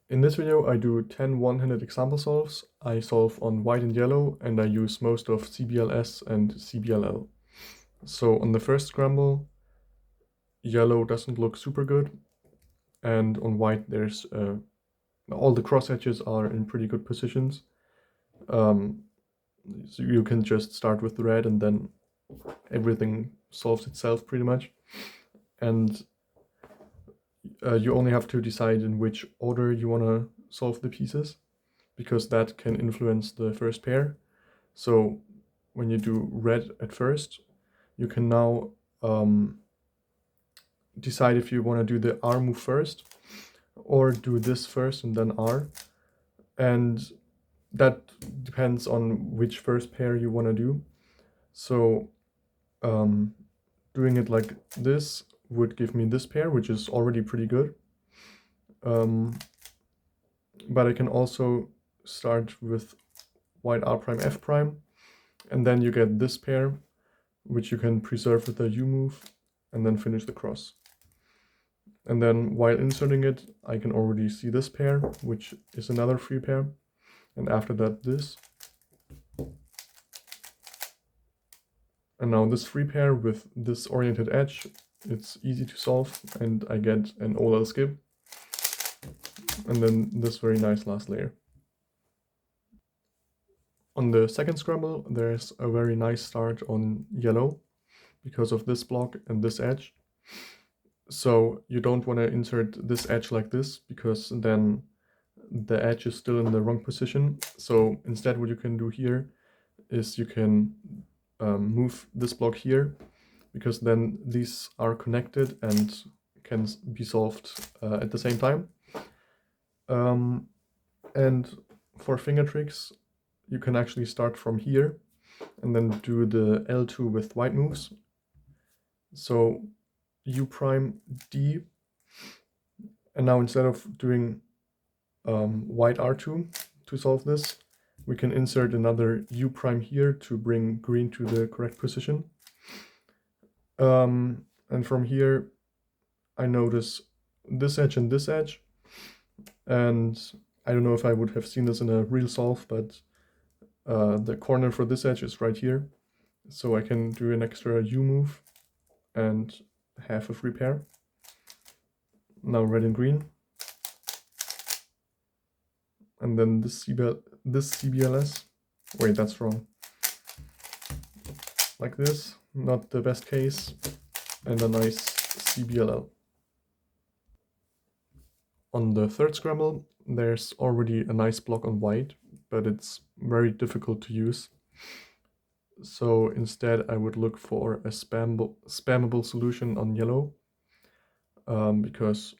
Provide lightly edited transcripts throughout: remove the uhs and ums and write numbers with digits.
In this video, I do 10 one-handed example solves. I solve on white and yellow, and I use most of CBLS and CBLL. So on the first scramble, yellow doesn't look super good, and on white there's all the cross edges are in pretty good positions. So you can just start with red and then everything solves itself pretty much. And you only have to decide in which order you want to solve the pieces, because that can influence the first pair. So when you do red at first, you can now decide if you want to do the R move first or do this first and then R. And that depends on which first pair you want to do. So doing it like this would give me this pair, which is already pretty good. But I can also start with white R prime F prime, and then you get this pair, which you can preserve with a U move, and then finish the cross. And then while inserting it, I can already see this pair, which is another free pair. And after that, this. And now this free pair with this oriented edge, it's easy to solve, and I get an OLL skip. And then this very nice last layer. On the second scramble, there's a very nice start on yellow because of this block and this edge. So you don't want to insert this edge like this, because then the edge is still in the wrong position. So instead what you can do here is you can move this block here, because then these are connected and can be solved at the same time. And for finger tricks, you can actually start from here and then do the L2 with white moves. So U prime D, and now instead of doing white R2 to solve this, we can insert another U prime here to bring green to the correct position. And from here, I notice this edge and this edge. And I don't know if I would have seen this in a real solve, but the corner for this edge is right here. So I can do an extra U move and have a free pair. Now red and green. And then this CBLS. Wait, that's wrong. Like this, not the best case. And a nice CBLL. On the third scramble, there's already a nice block on white, but it's very difficult to use. So instead I would look for a spammable solution on yellow, because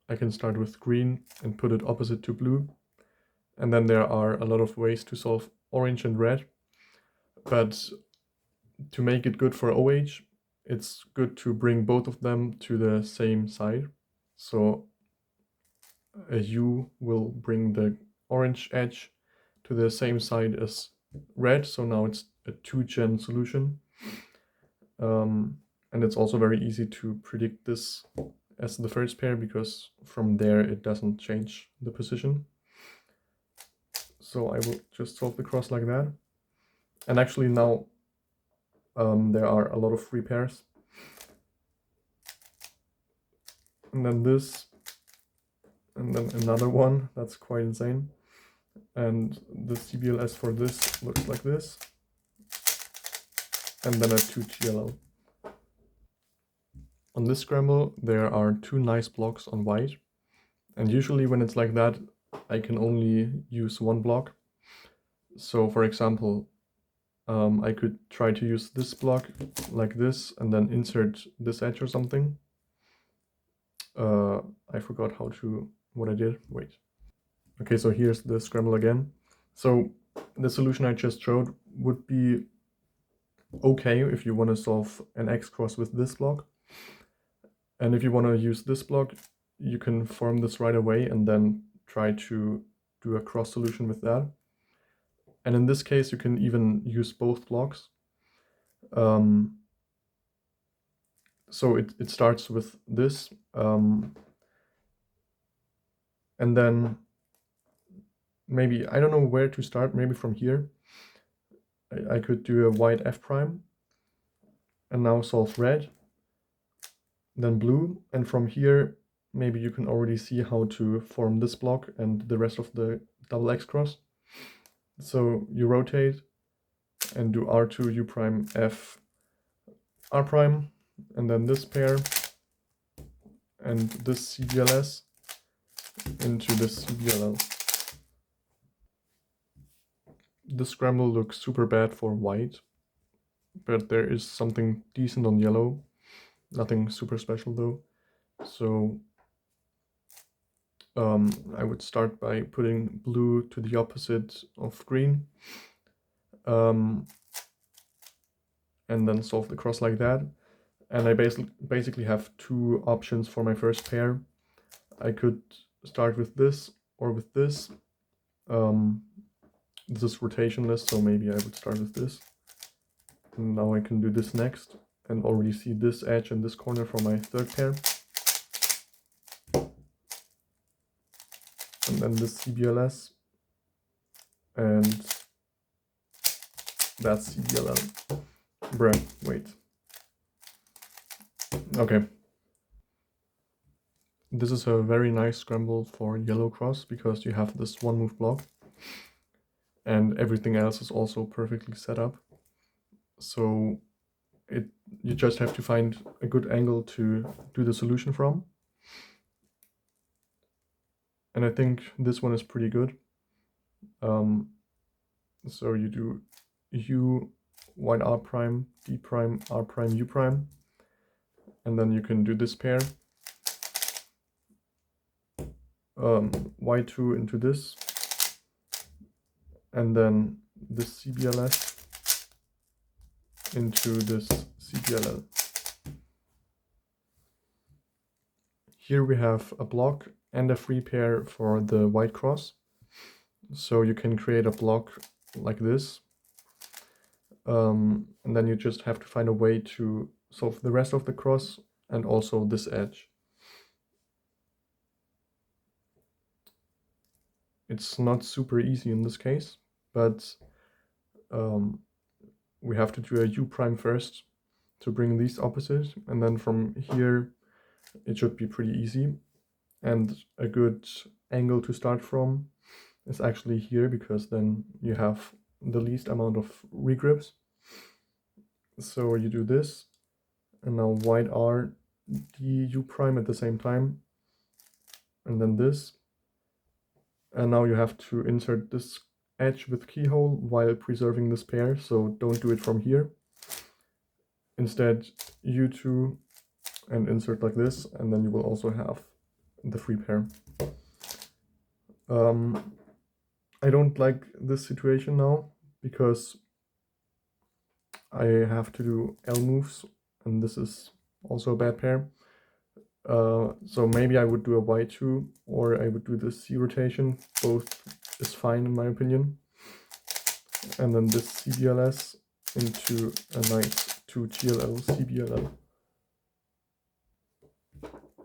I can start with green and put it opposite to blue. And then there are a lot of ways to solve orange and red. But to make it good for OH, it's good to bring both of them to the same side. So a U will bring the orange edge to the same side as red. So now it's a 2-gen solution. And it's also very easy to predict this as the first pair, because from there it doesn't change the position. So I will just solve the cross like that. And actually now there are a lot of free pairs. And then this, and then another one. That's quite insane. And the CBLS for this looks like this. And then a 2TLL. On this scramble, there are 2 nice blocks on white. And usually when it's like that, I can only use 1 block. So for example, I could try to use this block like this and then insert this edge or something. I forgot what I did. Wait. Okay, so here's the scramble again. So the solution I just showed would be okay if you want to solve an X cross with this block. And if you want to use this block, you can form this right away and then try to do a cross solution with that. And in this case, you can even use both blocks. So it starts with this. And then maybe, I don't know where to start, maybe from here. I could do a white F prime and now solve red, then blue, and from here maybe you can already see how to form this block and the rest of the double X cross. So you rotate and do R2 U prime F R prime, and then this pair and this CBLS into this CBLL. This scramble looks super bad for white, but there is something decent on yellow. Nothing super special though. So I would start by putting blue to the opposite of green. And then solve the cross like that. And I basically have two options for my first pair. I could start with this or with this. This is rotationless, so maybe I would start with this. And now I can do this next and already see this edge and this corner for my third pair. And then this CBLS. And that's CBLL. Bruh, wait. Okay. This is a very nice scramble for yellow cross because you have this one move block and everything else is also perfectly set up. So you just have to find a good angle to do the solution from. And I think this one is pretty good. So you do U, white R prime, D prime, R prime, U prime. And then you can do this pair. Y2 into this. And then this CBLS into this CBLL. Here we have a block and a free pair for the white cross. So you can create a block like this. And then you just have to find a way to solve the rest of the cross and also this edge. It's not super easy in this case, but we have to do a U prime first to bring these opposite, and then from here it should be pretty easy. And a good angle to start from is actually here, because then you have the least amount of regrips. So you do this, and now white R, D, U prime at the same time, and then this. And now you have to insert this edge with keyhole while preserving this pair, so don't do it from here. Instead, U2 and insert like this, and then you will also have the free pair. I don't like this situation now because I have to do L moves, and this is also a bad pair. So maybe I would do a Y2 or I would do the C rotation. Both is fine in my opinion. And then this CBLS into a nice 2 GLL CBLL.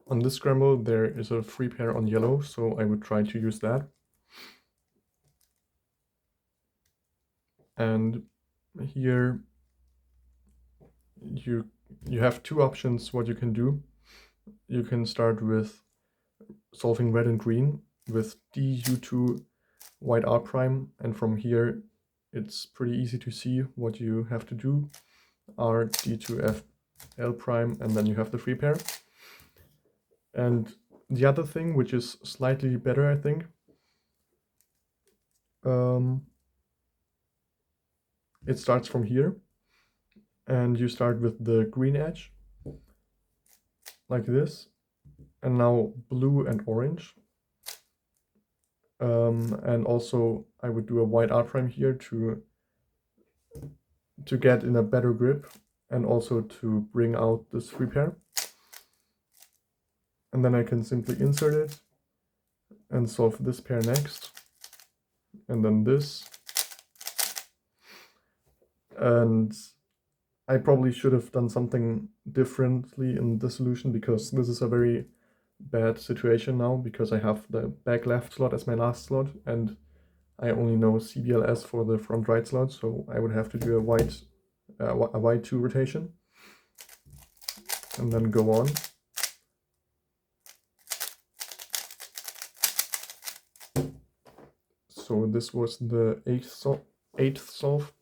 On this scramble there is a free pair on yellow, so I would try to use that. And here you have two options what you can do. You can start with solving red and green with DU2 white R prime, and from here it's pretty easy to see what you have to do. R, D2F, L prime, and then you have the free pair. And the other thing, which is slightly better, I think, it starts from here, and you start with the green edge, like this, and now blue and orange. And also I would do a white R prime here to get in a better grip and also to bring out this free pair. And then I can simply insert it and solve this pair next, and then this. And I probably should have done something differently in the solution, because this is a very bad situation now because I have the back left slot as my last slot, and I only know CBLS for the front right slot, so I would have to do a wide 2 rotation and then go on. So this was the eighth solve.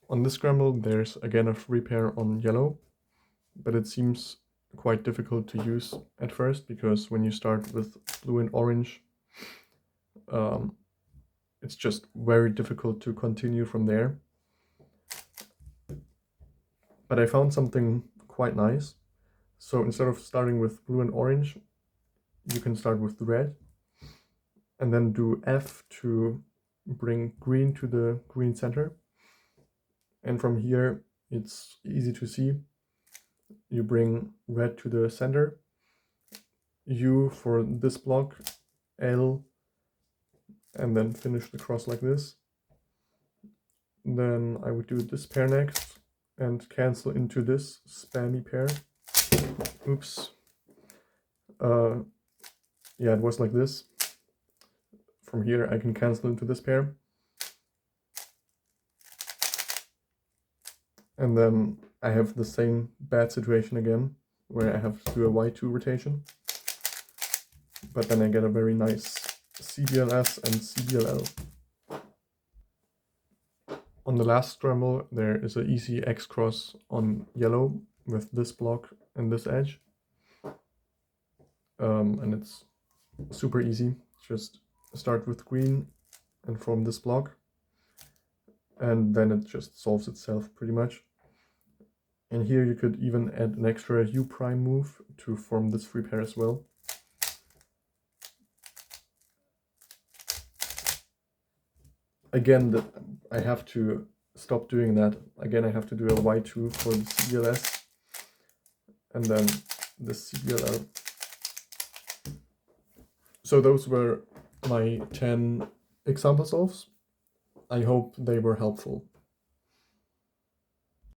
On this scramble there's again a free pair on yellow, but it seems quite difficult to use at first because when you start with blue and orange, it's just very difficult to continue from there. But I found something quite nice. So instead of starting with blue and orange, you can start with red and then do F to bring green to the green center. And from here, it's easy to see. You bring red to the center, U for this block, L, and then finish the cross like this. Then I would do this pair next and cancel into this spammy pair. Oops. Yeah, it was like this. From here I can cancel into this pair. And then I have the same bad situation again, where I have to do a Y2 rotation. But then I get a very nice CBLS and CBLL. On the last scramble, there is an easy X cross on yellow with this block and this edge. And it's super easy. Just start with green and form this block. And then it just solves itself pretty much. And here you could even add an extra U prime move to form this free pair as well. Again, I have to stop doing that. Again, I have to do a Y2 for the CBLS and then the CBLL. So those were my 10 example solves. I hope they were helpful.